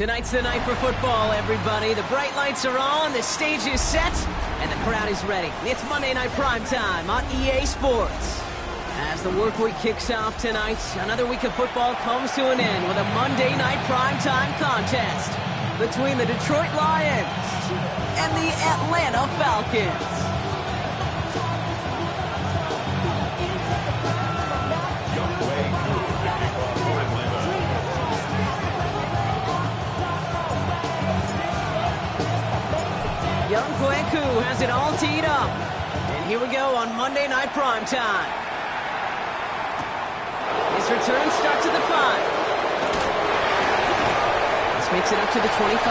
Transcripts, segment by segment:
Tonight's the night for football, everybody. The bright lights are on, the stage is set, and the crowd is ready. It's Monday Night Primetime on EA Sports. As the work week kicks off tonight, another week of football comes to an end with a Monday Night Primetime contest between the Detroit Lions and the Atlanta Falcons. wk15 has it all teed up. And here we go on Monday Night Primetime. His return starts at the 5. This makes it up to the 25.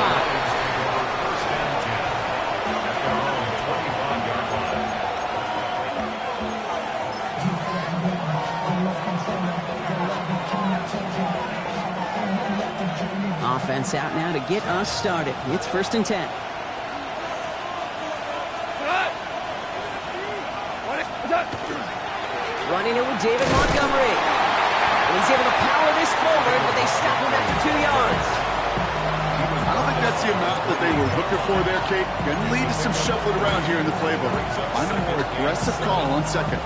Offense out now to get us started. It's 1st and 10. Running it with David Montgomery. And he's able to power this forward, but they stop him after 2 yards. I don't think that's the amount that they were looking for there, Kate. Going to lead to some shuffling around here in the playbook. I'm a more aggressive call on 2nd.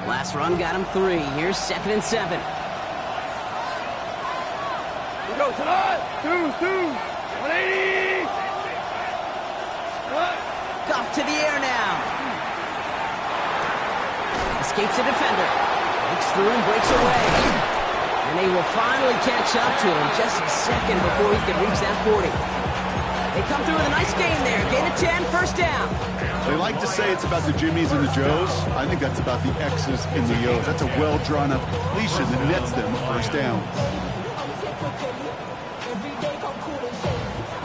Last run got him 3. Here's 2nd and 7. Go to the 180. Goff to the air now. Escapes a defender. Breaks through and breaks away. And they will finally catch up to him just a second before he can reach that 40. They come through with a nice gain there. Gain of 10, 1st down. They like to say it's about the Jimmies and the Joes. I think that's about the X's and the O's. That's a well-drawn-up completion that nets them a 1st down.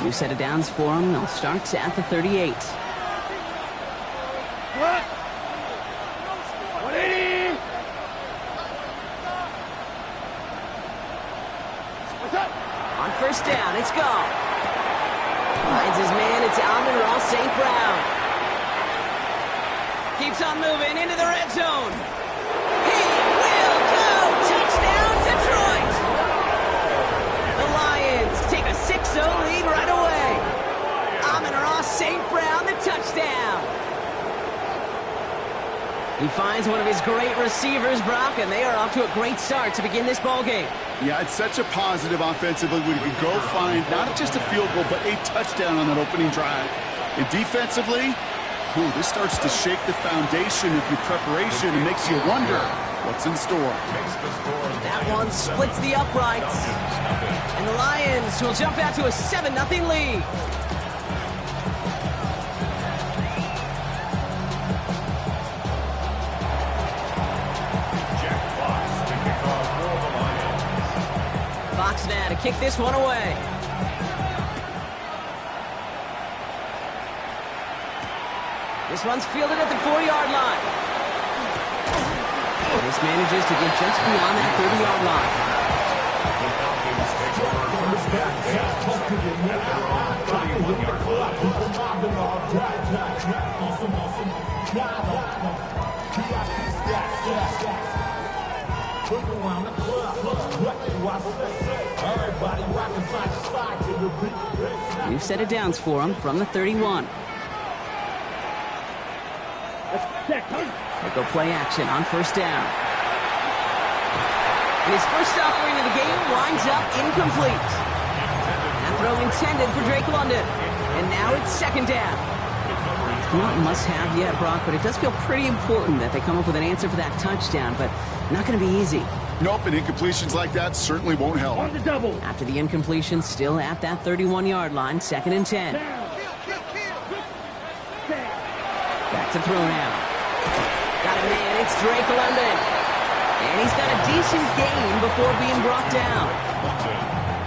New set of downs for them. They'll start at the 38. 180. What's up? On 1st down, it's Goff. Finds his man. It's Amon-Ra St. Brown. Keeps on moving into the red zone. He will go! Touchdown, Detroit! The Lions take a 6-0 lead right away. Amon-Ra St. Brown, the touchdown. He finds one of his great receivers, Brock, and they are off to a great start to begin this ballgame. Yeah, it's such a positive offensively when you can go find not just a field goal, but a touchdown on that opening drive. And defensively, this starts to shake the foundation of your preparation and makes you wonder what's in store. That one splits the uprights. And the Lions will jump out to a 7-0 lead. Fox now to kick this one away. This one's fielded at the 4-yard line. And this manages to get just beyond that 30-yard line. New set of downs for him from the 31. They go play action on 1st down. And his first offering of the game winds up incomplete. That throw intended for Drake London. And now it's 2nd down. Not must-have yet, Brock, but it does feel pretty important that they come up with an answer for that touchdown, but not going to be easy. Nope, and incompletions like that certainly won't help. On the double. After the incompletion, still at that 31-yard line, 2nd and 10. Back to throw now. Got a man, it's Drake London. And he's got a decent gain before being brought down.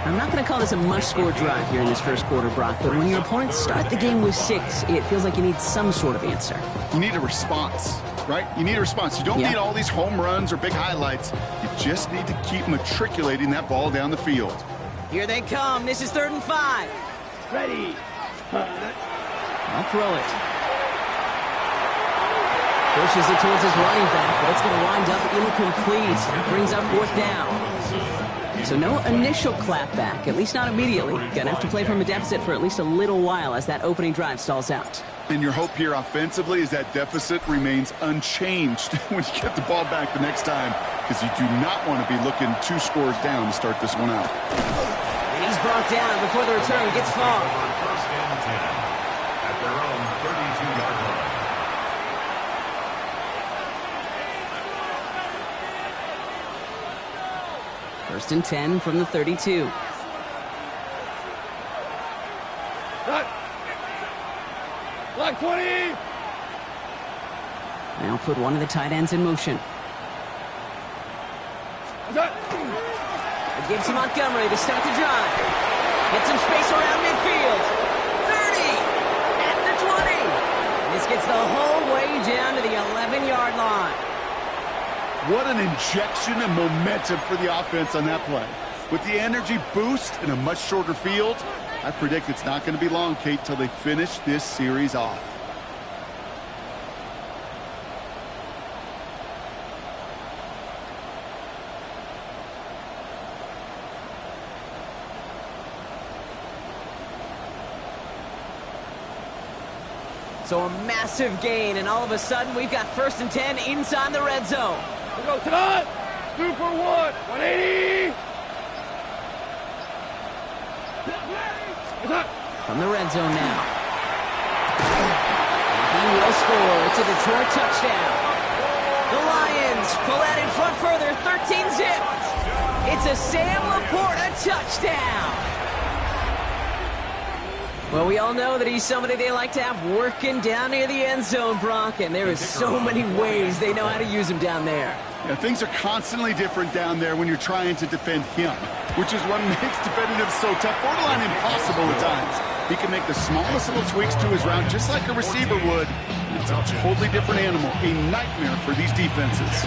I'm not going to call this a must-score drive here in this 1st quarter, Brock, but when your opponents start the game with 6, it feels like you need some sort of answer. You need a response, right? You need a response. You don't need all these home runs or big highlights. You just need to keep matriculating that ball down the field. Here they come. This is 3rd and 5. Ready. I'll throw it. Pushes it towards his running back, but it's going to wind up incomplete. That brings up 4th down. So no initial clapback, at least not immediately. Going to have to play from a deficit for at least a little while as that opening drive stalls out. And your hope here offensively is that deficit remains unchanged when you get the ball back the next time, because you do not want to be looking 2 scores down to start this one out. And he's brought down before the return gets far. First and 10 at their own 32-yard line. First and 10 from the 32. Block 20! Now put one of the tight ends in motion. It gives to Montgomery to start the drive. Get some space around midfield. 30! At the 20! And this gets the whole way down to the 11-yard line. What an injection of momentum for the offense on that play. With the energy boost and a much shorter field, I predict it's not going to be long, Kate, till they finish this series off. So a massive gain, and all of a sudden we've got 1st and 10 inside the red zone. We go tonight. 2 for 1. 180. From the red zone now. He will score. It's a Detroit touchdown. The Lions pull that in front further. 13-zip. It's a Sam Laporta touchdown. Well, we all know that he's somebody they like to have working down near the end zone, Brock, and there is so many ways they know how to use him down there. Yeah, things are constantly different down there when you're trying to defend him, which is what makes defending him so tough, borderline impossible at times. He can make the smallest little tweaks to his route just like a receiver would. It's a totally different animal, a nightmare for these defenses.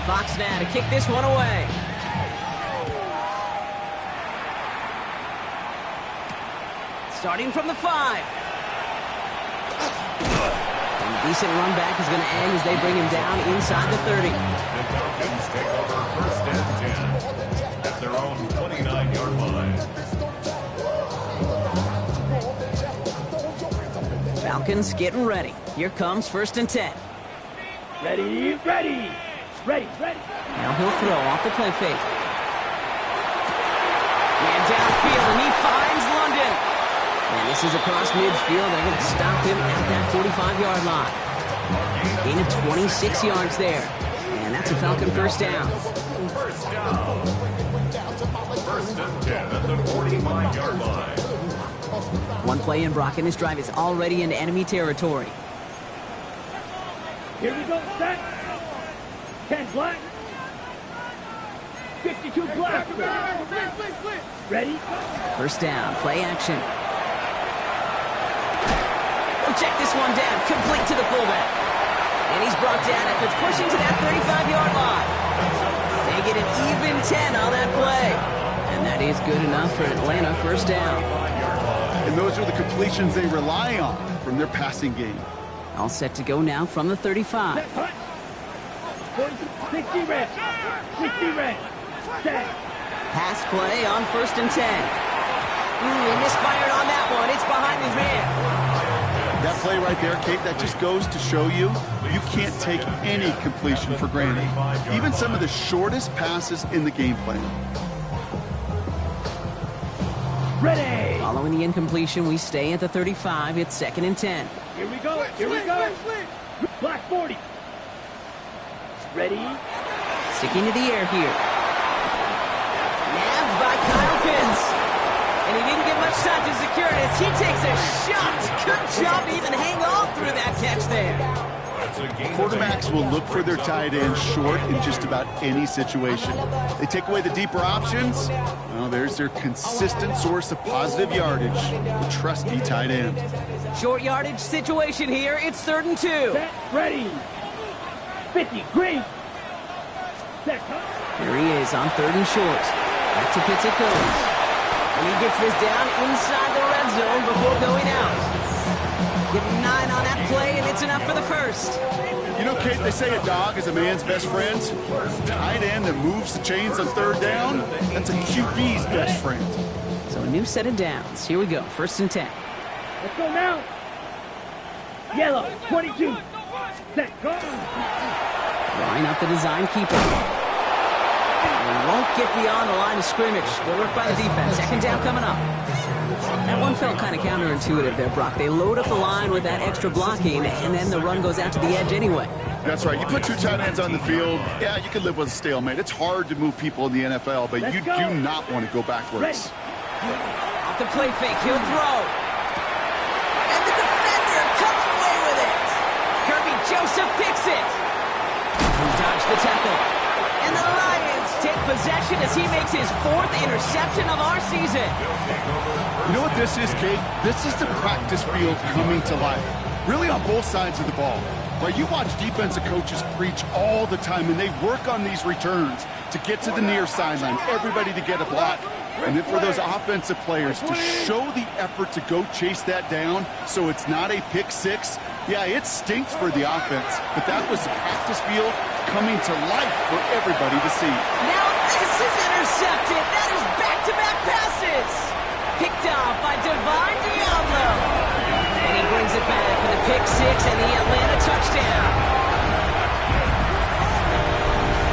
Fox now to kick this one away. Starting from the 5. And a decent run back is going to end as they bring him down inside the 30. The Falcons take over 1st and 10 at their own 29-yard line. Falcons getting ready. Here comes 1st and 10. Ready, ready. Ready, ready. Now he'll throw off the play fake. Man downfield, and he finds London. And this is across midfield. They're going to stop him at that 45-yard line. Gain of 26 yards there. And that's a Falcon 1st down. First down. 1st and 10 at the 45-yard line. One play in, Brock, and this drive is already into enemy territory. Here we go, set. 10 black. 52 black. Ready? 1st down, play action. Oh, check this one down, complete to the fullback. And he's brought down after pushing to that 35-yard line. They get an even 10 on that play. And that is good enough for Atlanta 1st down. And those are the completions they rely on from their passing game. All set to go now from the 35. 60 red. 60 red. Set. Pass play on 1st and 10. He misfired on that one. It's behind his man. That play right there, Kate, that just goes to show you can't take any completion for granted. Even some of the shortest passes in the game plan. Ready. Following the incompletion, we stay at the 35. It's 2nd and 10. Here we go. Here we go. Black 40. Ready. Sticking to the air here. Nabbed by Kyle Pitts. And he didn't get much time to secure it as he takes a shot. Good job to even hang on through that catch there. Quarterbacks will look for their tight end short in just about any situation. They take away the deeper options. Well, there's their consistent source of positive yardage, the trusty tight end. Short yardage situation here. It's 3rd and 2. Set. Ready. 50. Green. Set. Here he is on 3rd and short. Back to Pitts it goes. And he gets this down inside the red zone before going out. Give him 9 on that play, and it's enough for the first. You know, Kate, they say a dog is a man's best friend. Tight end that moves the chains on third down, that's a QB's best friend. So a new set of downs. Here we go, 1st and 10. Let's go now. Yellow, 22. Set, go. Drawing up the design keeper. And won't get beyond the line of scrimmage. Good work by the defense. 2nd down coming up. That one felt kind of counterintuitive there, Brock. They load up the line with that extra blocking, and then the run goes out to the edge anyway. That's right. You put 2 tight ends on the field, yeah, you can live with a stalemate. It's hard to move people in the NFL, but you do not want to go backwards. Off the play fake, he'll throw. And the defender comes away with it. Kirby Joseph picks it. He dodged the tackle. And the Lions take possession as he makes his 4th interception of our season. You know what this is, Kate? This is the practice field coming to life. Really on both sides of the ball. Right, you watch defensive coaches preach all the time, and they work on these returns to get to the near sideline, everybody to get a block. And then for those offensive players to show the effort to go chase that down so it's not a pick six. Yeah, it stinks for the offense, but that was the practice field coming to life for everybody to see. Now this is intercepted. That is back-to-back passes. Picked off by Divine Diablo. And he brings it back with a pick six and the Atlanta touchdown.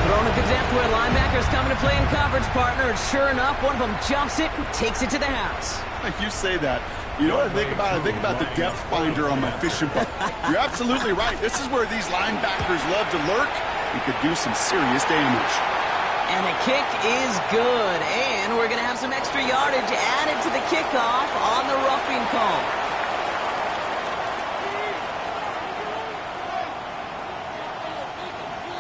Throwing at the depth where linebackers coming to play in coverage, partner. And sure enough, one of them jumps it and takes it to the house. You say that. You know what I think about? I think about the depth finder on my fishing boat. You're absolutely right. This is where these linebackers love to lurk and could do some serious damage. And the kick is good. And we're going to have some extra yardage added to the kickoff on the roughing call.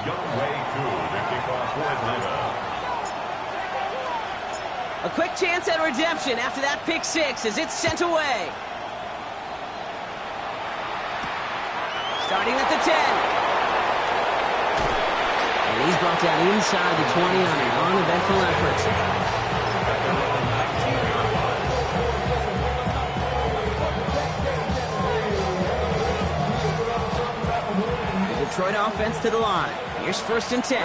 Young way to the kickoff for Atlanta. A quick chance at redemption after that pick six as it's sent away. Starting at the 10. And he's brought down inside the 20 on an uneventful effort. The Detroit offense to the line. Here's 1st and 10.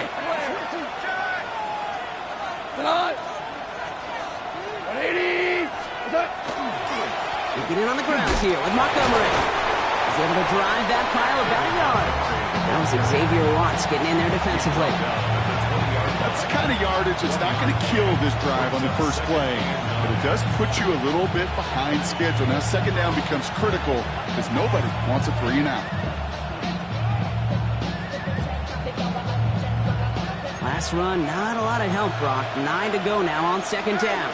We get in on the ground here with Montgomery. He's able to drive that pile about a yard. That was Xavier Watts getting in there defensively. That's the kind of yardage that's not going to kill this drive on the first play, but it does put you a little bit behind schedule. Now 2nd down becomes critical because nobody wants a 3 and out. Last run, not a lot of help, Brock. 9 to go now on 2nd down.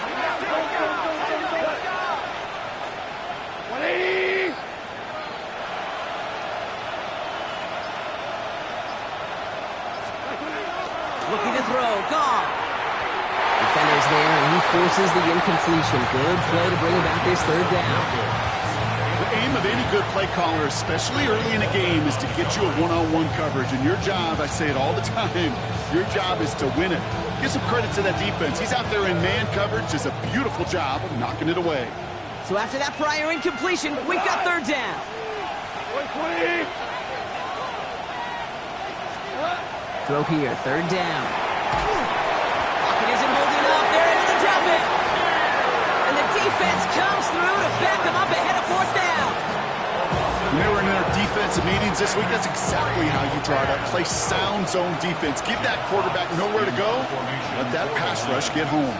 Looking to throw, gone. Defender's there, and he forces the incompletion. Good play to bring about this 3rd down. The aim of any good play caller, especially early in a game, is to get you a one-on-one coverage. And your job, I say it all the time, your job is to win it. Give some credit to that defense. He's out there in man coverage. Does a beautiful job of knocking it away. So after that prior incompletion, we've got 3rd down. Throw here, 3rd down. Pocket isn't holding up. They're able to drop it. And the defense comes through to back them up ahead of 4th down. When they were in their defensive meetings this week, that's exactly how you draw it up. Play sound zone defense. Give that quarterback nowhere to go. Let that pass rush get home.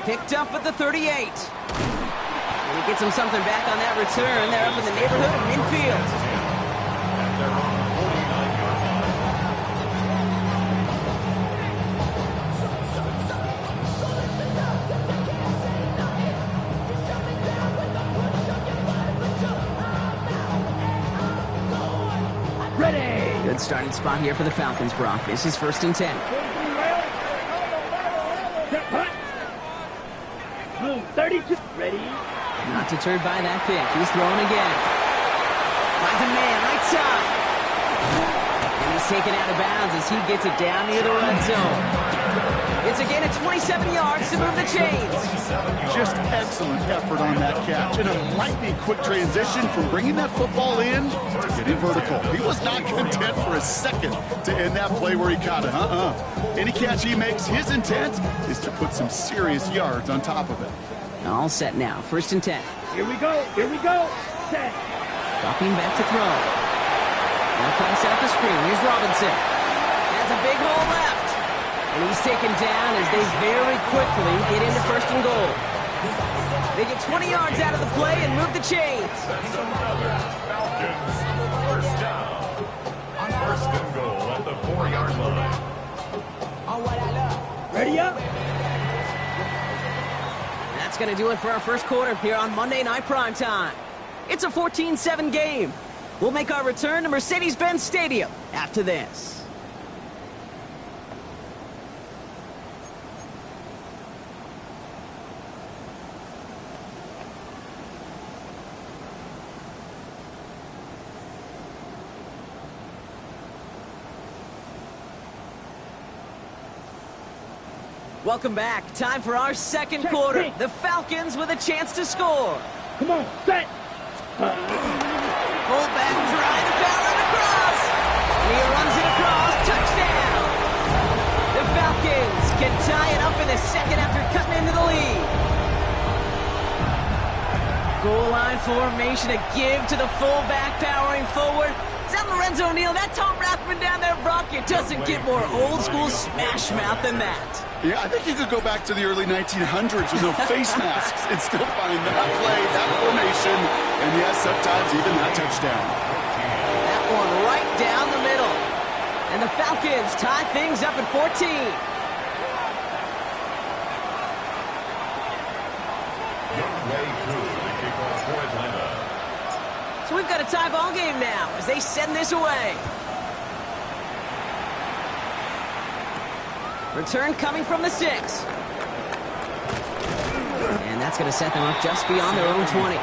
Picked up at the 38. And he gets him something back on that return. They're up in the neighborhood of midfield. And they're on the 49-yard line. Ready. Good starting spot here for the Falcons, Brock. This is 1st and 10. 32. Ready. Not deterred by that pick. He's throwing again. Finds a man right side. And he's It's taken out of bounds as he gets it down near the red zone. It's a gain of 27 yards to move the chains. Just excellent effort on that catch and a lightning quick transition from bringing that football in to getting vertical. He was not content for a second to end that play where he caught it. Any catch he makes, his intent is to put some serious yards on top of it. All set now. 1st and 10. Here we go. Here we go. 10. Dropping back to throw. Now toss out the screen. Here's Robinson. Has a big hole left. And he's taken down as they very quickly get into 1st and goal. They get 20 yards out of the play and move the chains. That's another Falcons. First down. 1st and goal at the 4-yard line. Ready up. That's going to do it for our 1st quarter here on Monday Night Primetime. It's a 14-7 game. We'll make our return to Mercedes-Benz Stadium after this. Welcome back. Time for our 2nd quarter. The Falcons with a chance to score. Come on, set. Fullback trying to power it across. And he runs it across. Touchdown. The Falcons can tie it up in the 2nd after cutting into the lead. Goal line formation, a give to the fullback powering forward. Is that Lorenzo Neal? That Tom Rathman down there, Brock? It doesn't get more old school smash mouth than that. Yeah, I think you could go back to the early 1900s with no face masks and still find that play, that formation, and yes, sometimes even that touchdown. That one right down the middle. And the Falcons tie things up at 14. So we've got a tie ball game now as they send this away. Return coming from the 6. And that's going to set them up just beyond their own 20.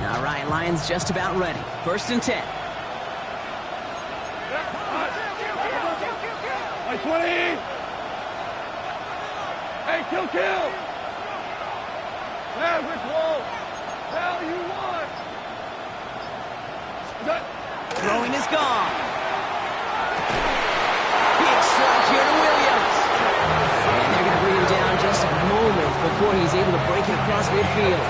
Now Ryan Lyons just about ready. 1st and 10. 20. Hey, kill. Now, which wall? Now you want. Throwing is gone. Big strike here to Williams. And they're going to bring him down just a moment before he's able to break it across midfield.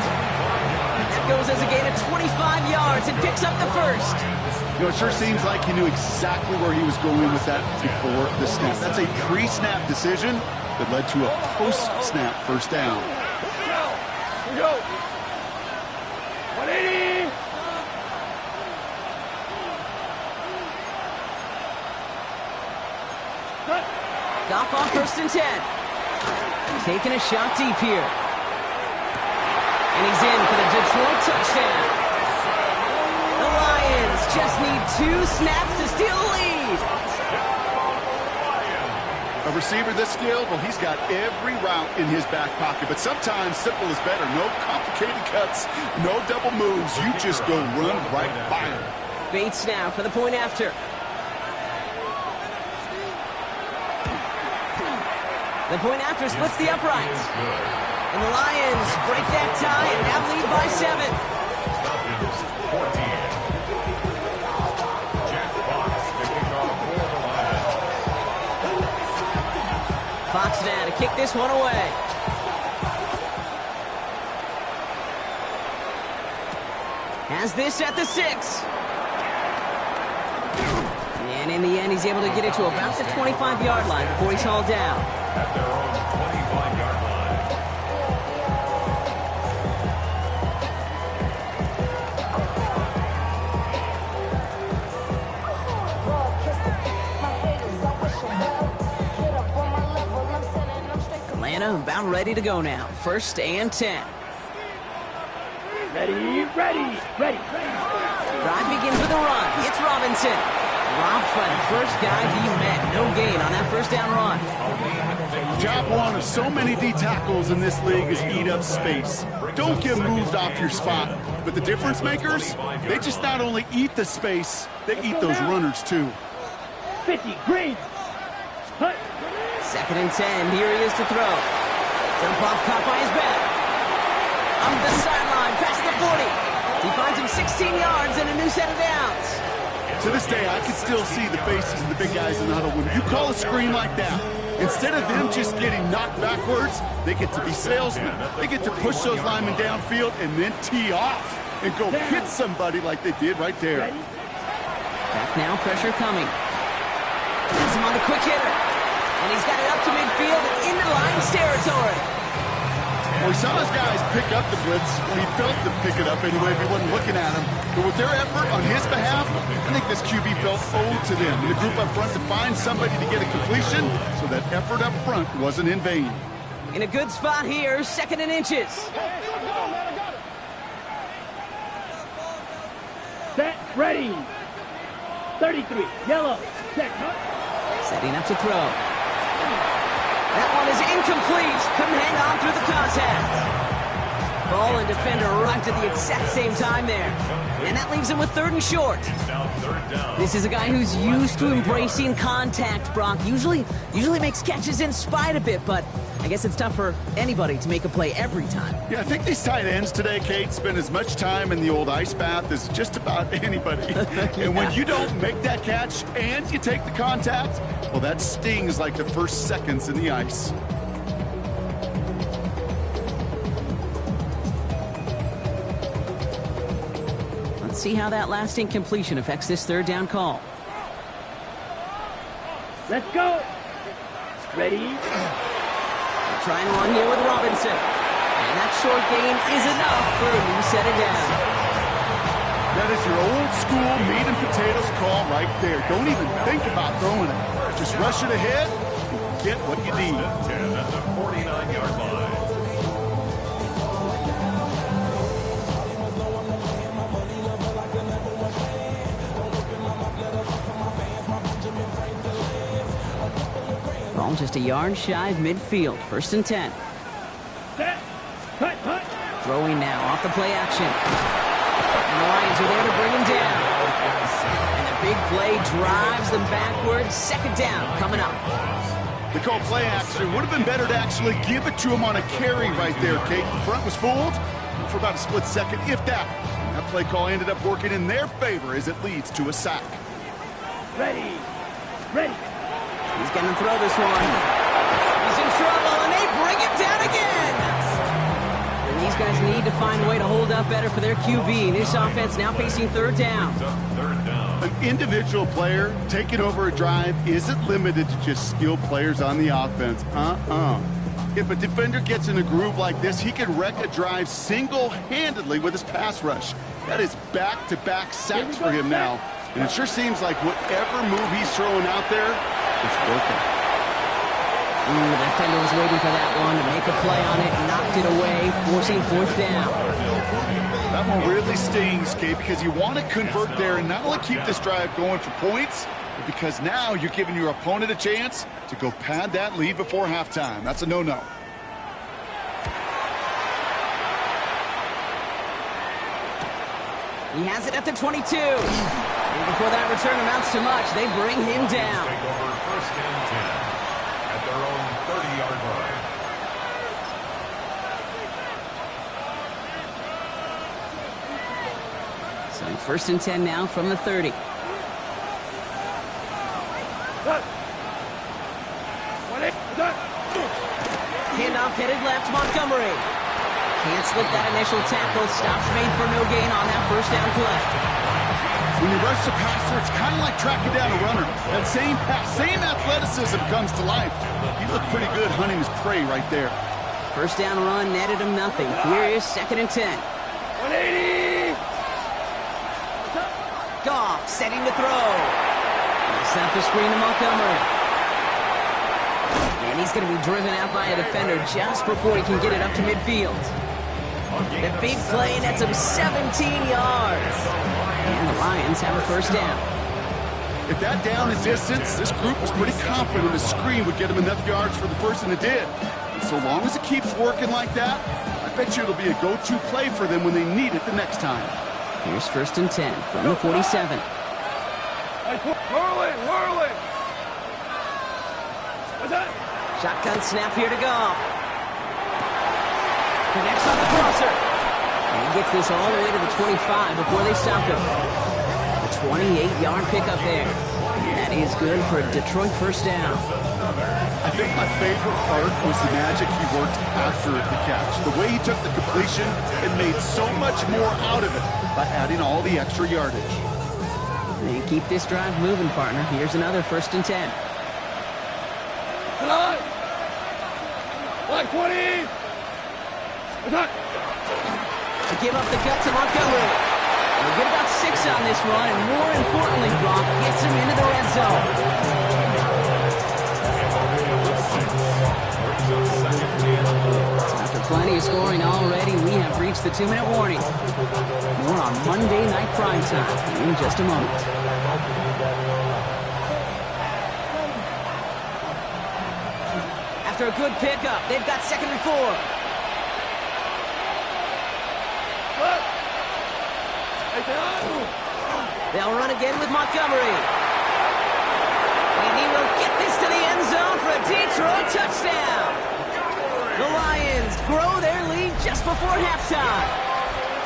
That goes as a gain of 25 yards and picks up the 1st. You know, it sure seems like he knew exactly where he was going with that before the snap. That's a pre-snap decision that led to a post-snap 1st down. Here we go. 180. Goff on 1st and 10. Taking a shot deep here. And he's in for the Detroit touchdown. The Lions just need 2 snaps to steal the lead. A receiver this skilled, well, he's got every route in his back pocket, but sometimes simple is better. No complicated cuts, no double moves. You just go run right by him. Bates now for the point after. The point after splits the uprights. And the Lions break that tie and now lead by 7. Fox now to kick this one away. Has this at the 6. And in the end, he's able to get it to about the 25-yard line before he's hauled down. At their own 25-yard Atlanta about ready to go now. 1st and 10. Ready, ready, ready. Drive begins with a run. It's Robinson. Dropped by the first guy he met. No gain on that first down run. Job one of so many D tackles in this league is eat up space. Don't get moved off your spot. But the difference makers, they just not only eat the space, they eat those runners too. 50, green. Hut. 2nd and 10. Here he is to throw. Jump off caught by his back. On the sideline, past the 40. He finds him 16 yards and a new set of downs. To this day, I can still see the faces of the big guys in the huddle. When you call a screen like that, instead of them just getting knocked backwards, they get to be salesmen. They get to push those linemen downfield and then tee off and go hit somebody like they did right there. Back now, pressure coming. Gets him on the quick hitter. And he's got it up to midfield and into Lions territory. Well, we saw those guys pick up the blitz. Well, he felt them pick it up anyway if he wasn't looking at him. But with their effort on his behalf, I think this QB felt owed to them. And the group up front to find somebody to get a completion, so that effort up front wasn't in vain. In a good spot here, 2nd and inches. Set, ready. 33, yellow. Set, hut. Setting up to throw. That one is incomplete. Couldn't hang on through the contact. Ball and defender arrived at the exact same time there. And that leaves him with 3rd and short. This is a guy who's used to embracing contact, Brock. Usually makes catches in spite of it, but I guess it's tough for anybody to make a play every time. Yeah, I think these tight ends today, Kate, spend as much time in the old ice bath as just about anybody. And when you don't make that catch and you take the contact, well, that stings like the first seconds in the ice. Let's see how that last incompletion affects this 3rd down call. Let's go. Ready. Try and run here with Robinson. And that short gain is enough for a new set of downs. That is your old school meat and potatoes call right there. Don't even think about throwing it. Just rush it ahead and get what you need. 10 at the 49-yard line. Ball just a yard shy of midfield. 1st and 10. Set, hut, hut. Throwing now off the play action. And the Lions are there to bring him down. And the big play drives them backwards. 2nd down coming up. They call play action. Would have been better to actually give it to him on a carry right there, Kate. The front was fooled for about a split second, if that. And that play call ended up working in their favor as it leads to a sack. Ready, ready. He's going to throw this one. He's in trouble, and they bring him down again. And these guys need to find a way to hold up better for their QB. This offense now facing 3rd down. An individual player taking over a drive isn't limited to just skilled players on the offense. If a defender gets in a groove like this, he can wreck a drive single-handedly with his pass rush. That is back-to-back sacks for him now. And it sure seems like whatever move he's throwing out there, it's working. The defender was waiting for that one to make a play on it, knocked it away, forcing 4th down. That one really stings, Kate, because you want to convert there and not only keep this drive going for points, but because now you're giving your opponent a chance to go pad that lead before halftime. That's a no-no. He has it at the 22. And before that return amounts to much, they bring him down. Take over 1st and 10 at their own 30-yard line. So 1st and 10 now from the 30. Handoff headed left, Montgomery. Can't slip that initial tackle. Stops made for no gain on that 1st down play. When you rush the passer, it's kind of like tracking down a runner. That same pass, same athleticism comes to life. He looked pretty good hunting his prey right there. 1st down run netted him nothing. Here is 2nd and 10. 180. Goff setting to throw. Set up the screen to Montgomery. And he's going to be driven out by a defender just before he can get it up to midfield. The big play nets him 17 yards. And the Lions have a first down. At that down and distance, this group was pretty confident the screen would get him enough yards for the first, and it did. And so long as it keeps working like that, I bet you it'll be a go-to play for them when they need it the next time. Here's 1st and 10 from the 47. Whirling! What's that? Shotgun snap here to go. Connects on the crosser. And he gets this all the way to the 25 before they stop him. A 28-yard pickup there. That is good for a Detroit first down. I think my favorite part was the magic he worked after the catch. The way he took the completion and made so much more out of it by adding all the extra yardage. They keep this drive moving, partner. Here's another 1st and 10. Come on! Like 20! Attack! To give up the gut to Montgomery. They'll get about 6 on this run, and more importantly, Brock gets him into the red zone. So after plenty of scoring already, we have reached the 2-minute warning. More on Monday Night Primetime in just a moment. After a good pickup, they've got 2nd and 4. They'll run again with Montgomery. And he will get this to the end zone for a Detroit touchdown. The Lions grow their lead just before halftime.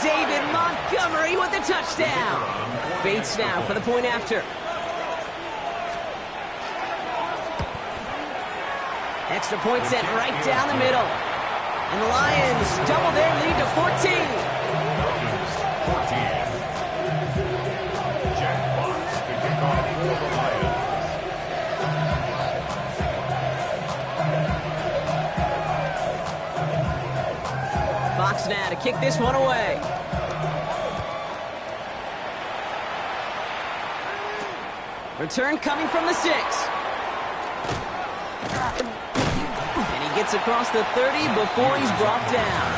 David Montgomery with the touchdown. Bates now for the point after. Extra point set right down the middle. And the Lions double their lead to 14. Fox now to kick this one away. Return coming from the 6. And he gets across the 30 before he's brought down.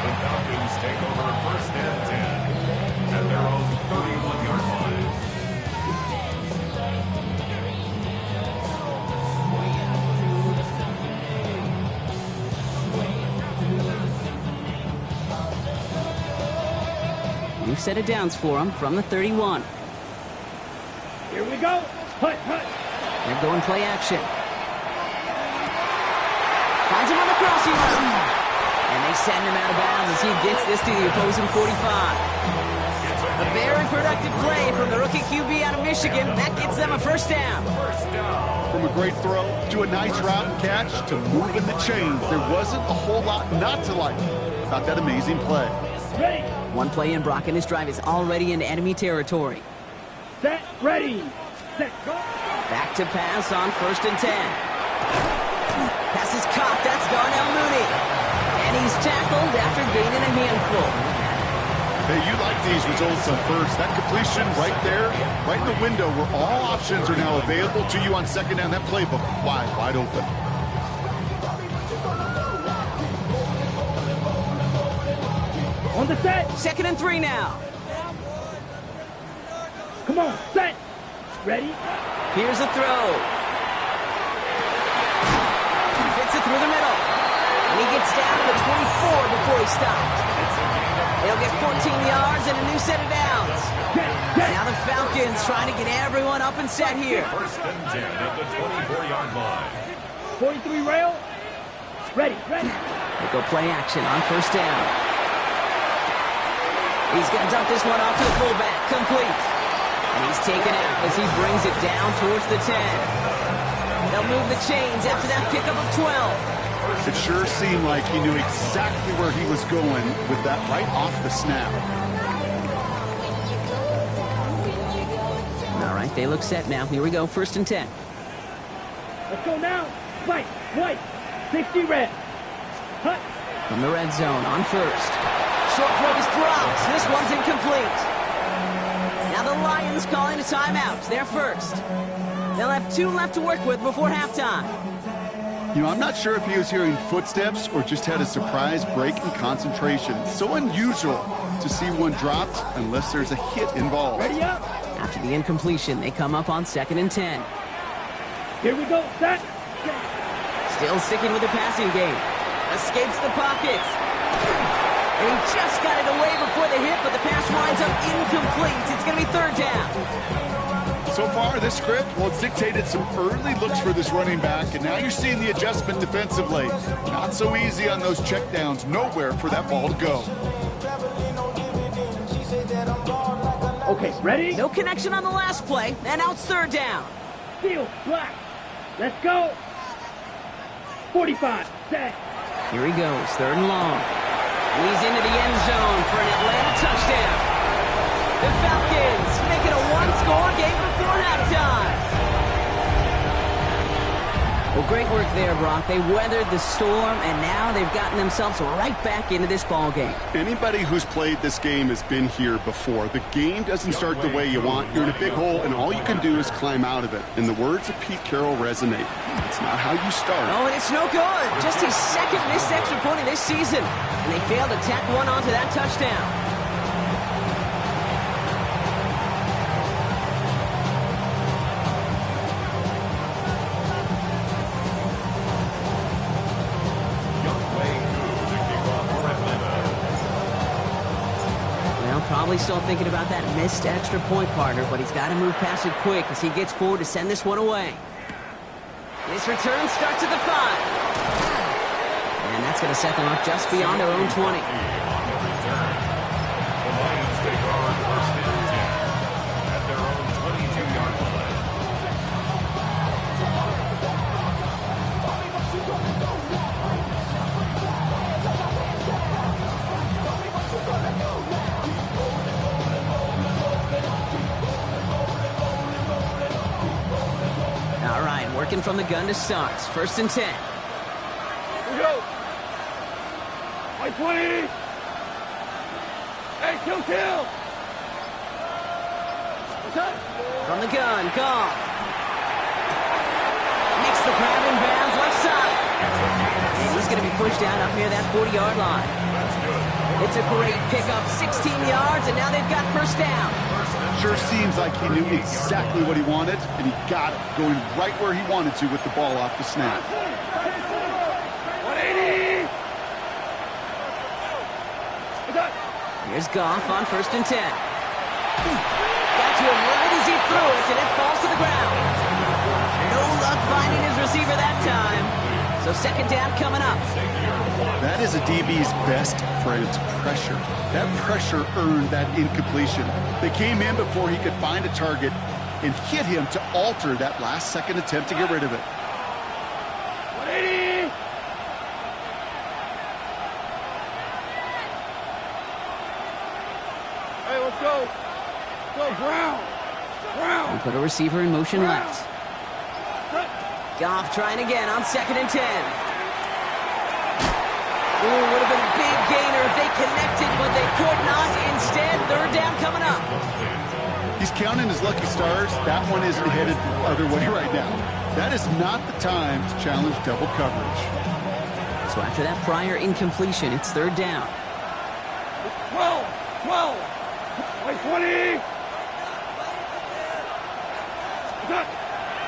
The Falcons take over 1st and 10 at their own 31-yard line. New set of downs for him from the 31. Here we go. Hut. They're going play action. Finds him on the crossing route. And they send him out of bounds as he gets this to the opposing 45. A very productive play from the rookie QB out of Michigan. That gets them a first down. From a great throw to a nice route and catch to moving the chains, there wasn't a whole lot not to like about that amazing play. Ready. One play in, Brock, and this drive is already into enemy territory. Set. Ready. Set. Go. Back to pass on 1st and 10. Pass is caught. That's Darnell Mooney. And he's tackled after gaining a handful. Hey, you like these results on first. That completion right there, right in the window where all options are now available to you on 2nd down. That playbook wide open. On the set. 2nd and 3 now. Come on. Set. Ready. Here's a throw. Fits it through the middle. And he gets down to the 24 before he stopped. They'll get 14 yards and a new set of downs. Now the Falcons trying to get everyone up and set here. 1st and 10 at the 24-yard line. 43 rail. Ready. They go play action on 1st down. He's going to dump this one off to the fullback. Complete. And he's taken out as he brings it down towards the 10. They'll move the chains after that pickup of 12. It sure seemed like he knew exactly where he was going with that right off the snap. All right, they look set now. Here we go, 1st and 10. Let's go now. White. 60 red. Hut. From the red zone on 1st. Short throw is dropped. This one's incomplete. Now the Lions calling a timeout. They're first. They'll have 2 left to work with before halftime. You know, I'm not sure if he was hearing footsteps or just had a surprise break in concentration. So unusual to see one dropped unless there's a hit involved. Ready up. After the incompletion, they come up on 2nd and 10. Here we go. Set. Still sticking with the passing game. Escapes the pocket. And he just got it away before the hit, but the pass winds up incomplete. It's going to be 3rd down. So far, this script, well, it's dictated some early looks for this running back, and now you're seeing the adjustment defensively. Not so easy on those checkdowns. Nowhere for that ball to go. Okay, ready? No connection on the last play, and now it's 3rd down. Field, black. Let's go. 45, set. Here he goes, 3rd and long. He's into the end zone for an Atlanta touchdown. The Falcons make it a one-score game before halftime. Well, great work there, Brock. They weathered the storm, and now they've gotten themselves right back into this ball game. Anybody who's played this game has been here before. The game doesn't start the way you want. You're in a big hole, and all you can do is climb out of it. And the words of Pete Carroll resonate. It's not how you start. Oh, and it's no good. Just his 2nd missed extra point of this season. And they failed to tack one onto that touchdown. Probably still thinking about that missed extra point, partner, but he's got to move past it quick as he gets forward to send this one away. This return starts at the 5. And that's going to set them up just beyond their own 20. On the return, the Lions take on 1st and 10 at their own 22-yard line. Working from the gun to start. 1st and 10. Here we go. White 20. Hey, kill. What's up? From the gun, Goff. Makes the grab in bounds left side. And he's going to be pushed out up near that 40-yard line. It's a great pickup, 16 yards, and now they've got 1st down. Sure seems like he knew exactly what he wanted, and he got it, going right where he wanted to with the ball off the snap. 180. Here's Goff on 1st and 10. Got to him right as he threw it, and it falls to the ground. No luck finding his receiver that time. So 2nd down coming up. That is a DB's best friend, pressure. That pressure earned that incompletion. They came in before he could find a target and hit him to alter that last-second attempt to get rid of it. 180. Hey, let's go. Go, Brown. And put a receiver in motion left. Goff trying again on 2nd and 10. Ooh, would have been a big gainer if they connected, but they could not. Instead, 3rd down coming up. He's counting his lucky stars. That one isn't headed the other way right now. That is not the time to challenge double coverage. So after that prior incompletion, it's 3rd down. 12. White 20.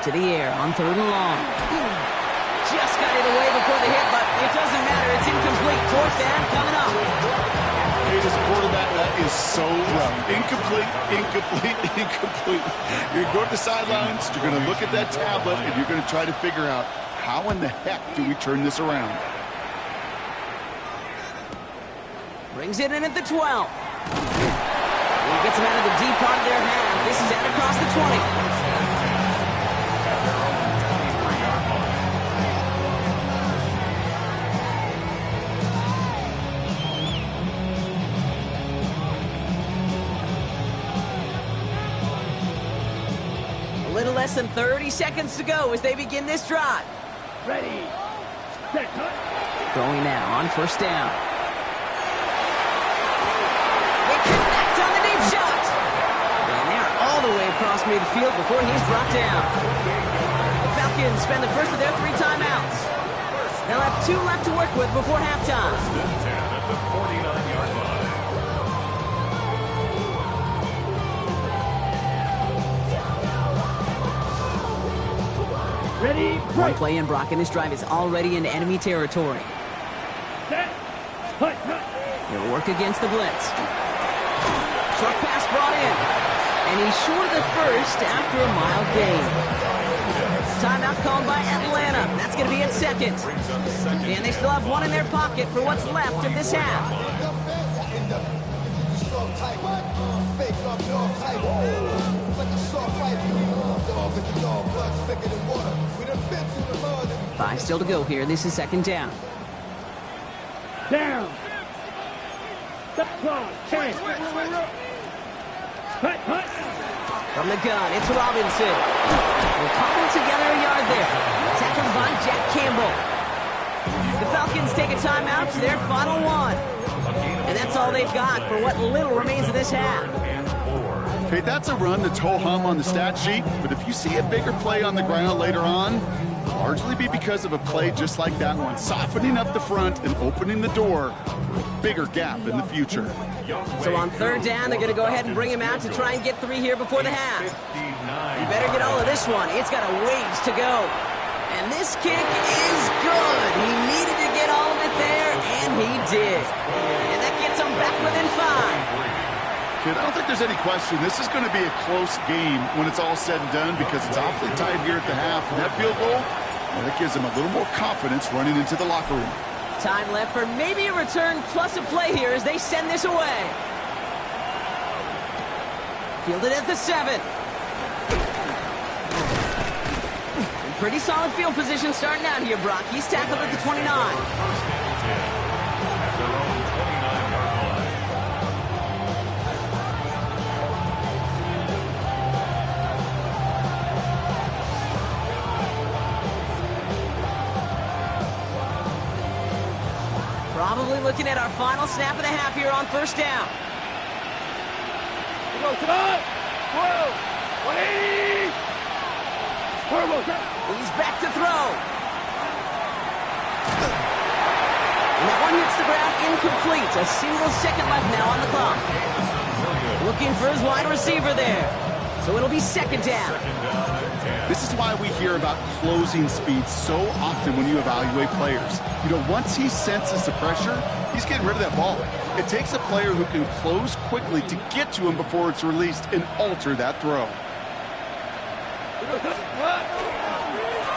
To the air on 3rd and long. Just got it away before the hit, but it doesn't matter. It's incomplete. 4th down coming up. Hey, as a quarterback, that is so rough. Incomplete. You're going to go to the sidelines, you're going to look at that tablet, and you're going to try to figure out how in the heck do we turn this around. Brings it in at the 12. He gets him out of the deep part of their half. This is out across the 20. Less than 30 seconds to go as they begin this drive. Ready. Set. Going now on 1st down. They connect on the deep shot. And they're all the way across midfield before he's brought down. The Falcons spend the first of their 3 timeouts. They'll have 2 left to work with before halftime. First and 10 at the 49-yard line. Ready, One play in, Brock, and this drive is already in enemy territory. set, hut, hut. He'll work against the blitz. Short pass brought in. And he's short of the first after a mild gain. Timeout called by Atlanta. That's going to be at second. Brings up second. And they still have 1 in their pocket for what's left of this half. Five still to go here. This is second down. Down. Step close. Change. Hut, hut. From the gun, it's Robinson. We'll cobble together a yard there. Tackled by Jack Campbell. The Falcons take a timeout to their final 1. And that's all they've got for what little remains of this half. Okay, that's a run that's ho-hum on the stat sheet, but if you see a bigger play on the ground later on, largely be because of a play just like that one, softening up the front and opening the door for a bigger gap in the future. So on third down, they're going to go ahead and bring him out to try and get 3 here before the half. You better get all of this one. It's got a ways to go. And this kick is good. He needed to get all of it there, and he did. And that gets him back within 5. Kid, I don't think there's any question. This is going to be a close game when it's all said and done because it's awfully tight here at the half. And that field goal, well, that gives them a little more confidence running into the locker room. Time left for maybe a return plus a play here as they send this away. Fielded at the 7. Pretty solid field position starting out here, Brock. He's tackled at the 29. First and 10 at their own 29-yard line. Probably looking at our final snap of the half here on first down. Go to the 12. 180. Horrible. He's back to throw. And that one hits the ground incomplete. A single second left now on the clock. Looking for his wide receiver there. So it'll be second down. This is why we hear about closing speed so often when you evaluate players. You know, once he senses the pressure, he's getting rid of that ball. It takes a player who can close quickly to get to him before it's released and alter that throw.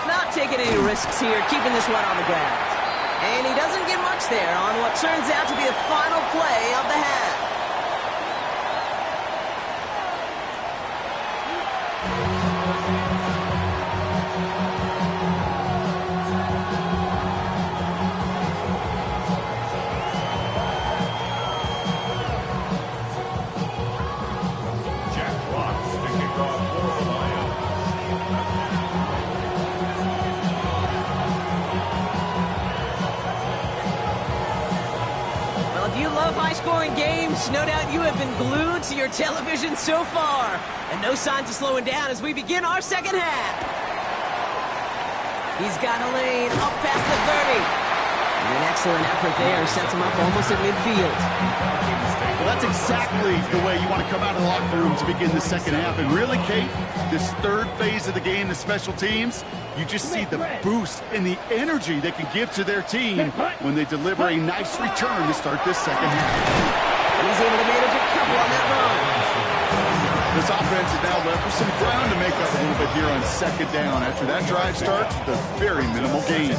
Not taking any risks here, keeping this one on the ground. And he doesn't get much there on what turns out to be the final play of the half. Jack Watts to kick off for the Lions. Well, if you love high-scoring games, no doubt you have been glued to your television so far. And no signs of slowing down as we begin our second half. He's got a lane up past the 30. And an excellent effort there sets him up almost at midfield. Well, that's exactly the way you want to come out of the locker room to begin the second half. And really, Kate, this third phase of the game, the special teams, you just see the boost and the energy they can give to their team when they deliver a nice return to start this second half. He's able to manage a couple on that run. This offense is now left with some ground to make up a little bit here on second down after that drive starts with a very minimal gain.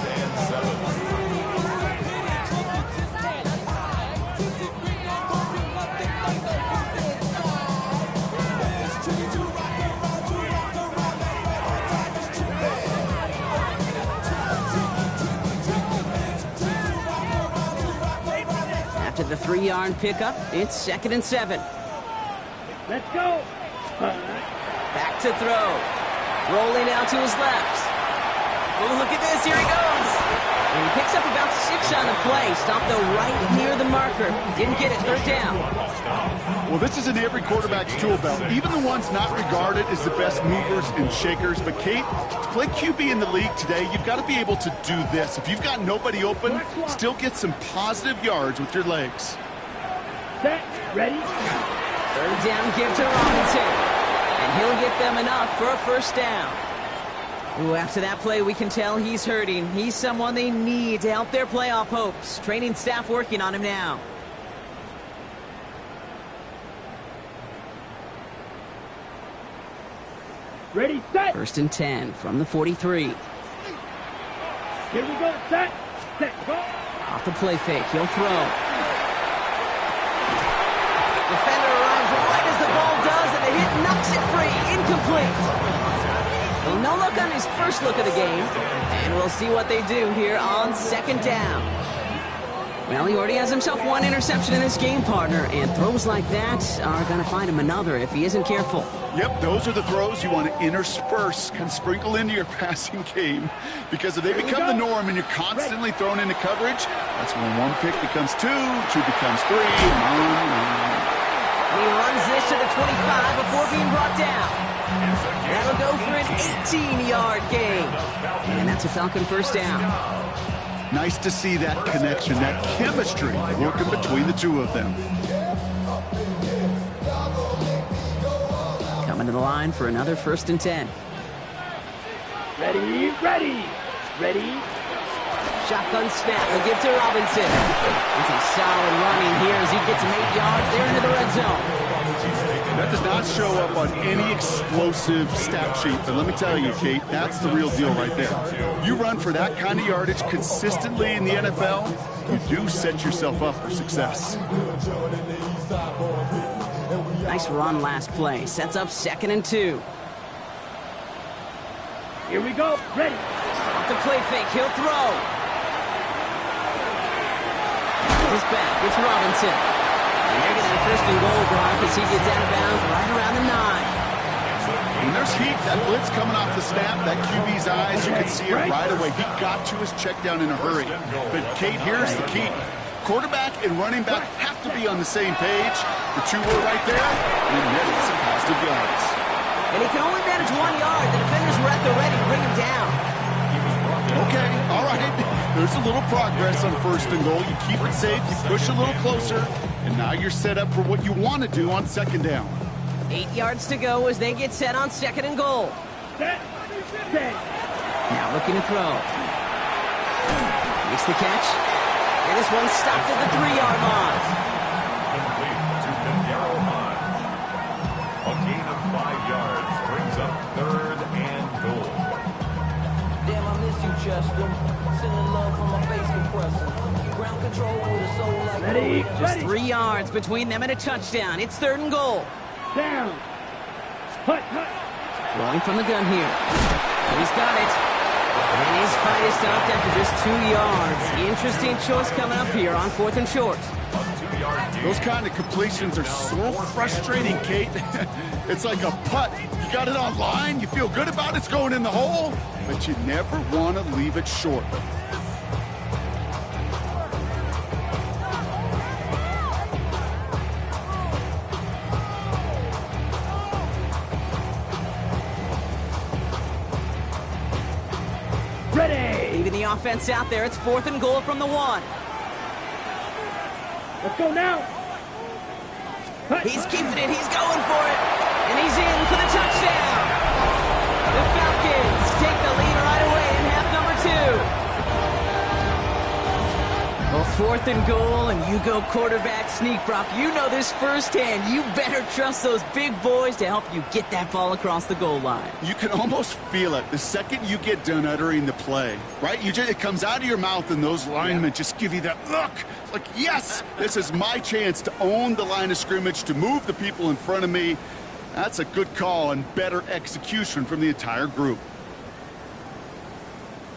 After the 3-yard pickup, it's 2nd and 7. Let's go. Back to throw. Rolling out to his left. Oh, look at this. Here he goes. And he picks up about 6 on the play. Stopped, though, right near the marker. Didn't get it. Third down. Well, this is in every quarterback's tool belt, even the ones not regarded as the best movers and shakers. But, Kate, to play QB in the league today, you've got to be able to do this. If you've got nobody open, still get some positive yards with your legs. Set, ready. Third down give to Robinson. And he'll get them enough for a first down. Ooh, after that play, we can tell he's hurting. He's someone they need to help their playoff hopes. Training staff working on him now. Ready, set. First and 10 from the 43. Here we go, set, go. Off the play fake, he'll throw. Defender arrives right as the ball does, and the hit knocks it free. Incomplete. Well, no look on his first look of the game, and we'll see what they do here on second down. Well, he already has himself one interception in this game, partner, and throws like that are going to find him another if he isn't careful. Yep, those are the throws you want to intersperse and sprinkle into your passing game, because if they become the norm and you're constantly thrown into coverage, that's when one pick becomes two becomes three, and on. He runs this to the 25 before being brought down. That'll go for an 18-yard gain. And that's a Falcon first down. Nice to see that connection, that chemistry working between the two of them. Coming to the line for another first and 10. Ready, ready, ready. Shotgun snap, we'll give to Robinson. And some solid running here as he gets him 8 yards there into the red zone. That does not show up on any explosive stat sheet, but let me tell you, Kate, that's the real deal right there. You run for that kind of yardage consistently in the NFL, you do set yourself up for success. Nice run last play. Sets up 2nd and 2. Here we go, ready. Off the play fake, he'll throw. This back, it's Robinson. And they're going to have first and goal, Brock, as he gets out of bounds right around the 9. When there's heat, that blitz coming off the snap, that QB's eyes, you can see it right away. He got to his check down in a hurry. But, Kate, here's the key. Quarterback and running back have to be on the same page. The two were right there, and it netted some positive yards. And he can only manage 1 yard. The defenders were at the ready to bring him down. Okay, all right. There's a little progress on first and goal. You keep it safe, you push a little closer, and now you're set up for what you want to do on second down. 8 yards to go as they get set on 2nd and goal. Set, set. Now looking to throw. Makes the catch. And this one stopped at the 3-yard line. Complete to Pinheiro High. A gain of 5 yards brings up 3rd and goal. Damn, I miss you, Chester. Sending love from my face compressor. Ground control with a soul like Ready, Just ready. 3 yards between them and a touchdown. It's 3rd and goal. Down. Hut, hut. Throwing from the gun here. He's got it. And his fight is stopped after just 2 yards. Interesting choice coming up here on 4th and short. Those kind of completions are so frustrating, Kate. It's like a putt. You got it on line, you feel good about it's going in the hole, but you never want to leave it short. Ready. Leaving the offense out there. It's 4th and goal from the 1. Let's go now. Hut, He's hut. keeping it. He's going for it. And he's in for the touchdown. The Falcons take the lead right away in half number 2. Well, 4th and goal, and you go quarterback sneak, Brock. You know this firsthand. You better trust those big boys to help you get that ball across the goal line. You can almost feel it the second you get done uttering the play, right? It comes out of your mouth, and those linemen just give you that look. It's like, yes, this is my chance to own the line of scrimmage, to move the people in front of me. That's a good call and better execution from the entire group.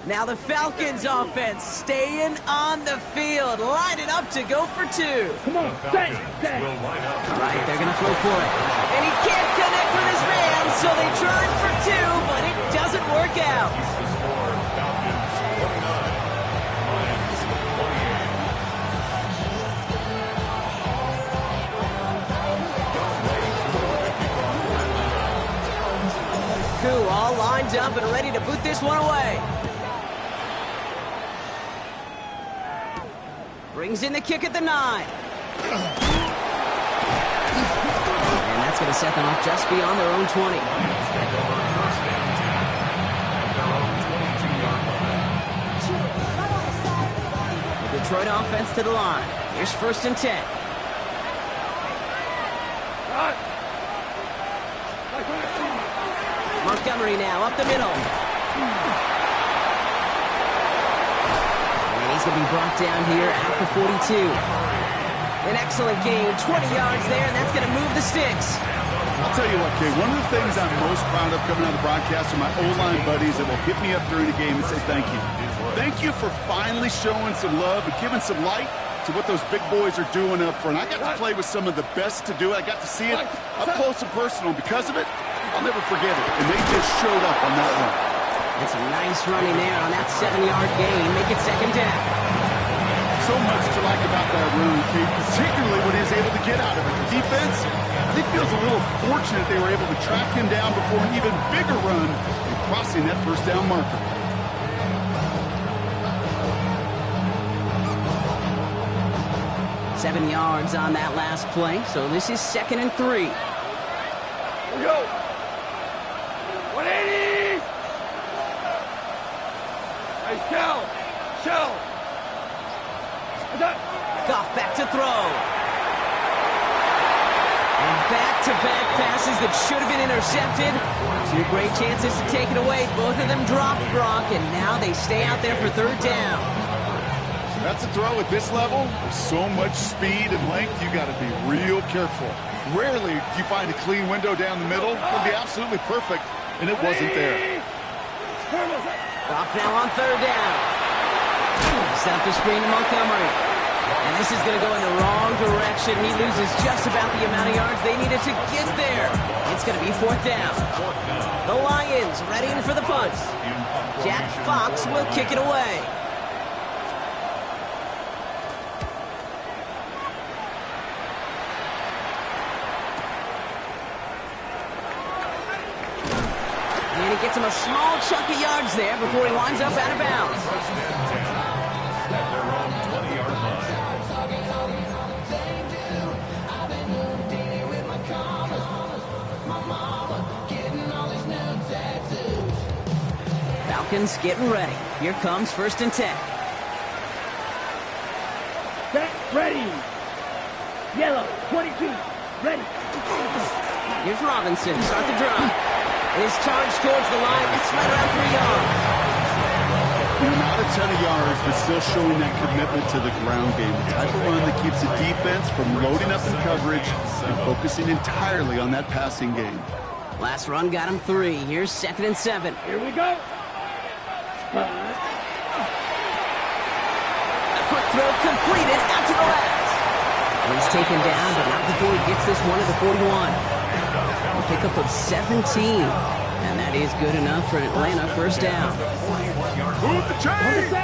Now the Falcons offense staying on the field, lining up to go for 2. Come on, set, set. Will line up. All right, they're going to throw for it. And he can't connect with his man, so they try for 2, but it doesn't work out. The score, Falcons 29, crew all lined up and ready to boot this one away. Brings in the kick at the 9. And that's going to set them up just beyond their own 20. The Detroit offense to the line. Here's 1st and 10. Montgomery now up the middle. And he's going to be brought down here at the 42. An excellent game, 20 yards there, and that's going to move the sticks. I'll tell you what, Kay, one of the things I'm most proud of coming out of the broadcast are my O-line buddies that will hit me up during the game and say thank you. Thank you for finally showing some love and giving some light to what those big boys are doing up front. I got to play with some of the best to do it. I got to see it up close and personal. Because of it, I'll never forget it. And they just showed up on that one. It's a nice running there on that 7-yard gain. Make it 2nd down. So much to like about that run, Kate, particularly when he was able to get out of it. The defense, I think, feels a little fortunate they were able to track him down before an even bigger run and crossing that 1st down marker. Seven yards on that last play, so this is 2nd and 3. Here we go. 180. Nice shell. Shell. Goff back to throw. And back-to-back passes that should have been intercepted. 2 great chances to take it away. Both of them dropped, Brock, and now they stay out there for 3rd down. That's a throw at this level. With so much speed and length, you got to be real careful. Rarely do you find a clean window down the middle. It would be absolutely perfect, and it wasn't there. Goff now on 3rd down. Set up the screen to Montgomery. And this is going to go in the wrong direction. He loses just about the amount of yards they needed to get there. It's going to be 4th down. The Lions ready for the punt. Jack Fox will kick it away. And he gets him a small chunk of yards there before he winds up out of bounds. At their own 20-yard line. Falcons getting ready. Here comes 1st and 10. Set, ready. Yellow, 22, ready. Here's Robinson, start the drive. His charge towards the line, it's right around 3 yards. Not a ton of yards, but still showing that commitment to the ground game. The type of run that keeps the defense from loading up in coverage and focusing entirely on that passing game. Last run got him 3. Here's 2nd and 7. Here we go. A quick throw completed out to the left. He's taken down, but not before he gets this one at the 41. A pickup of 17. And that is good enough for an Atlanta 1st down. Move the chains!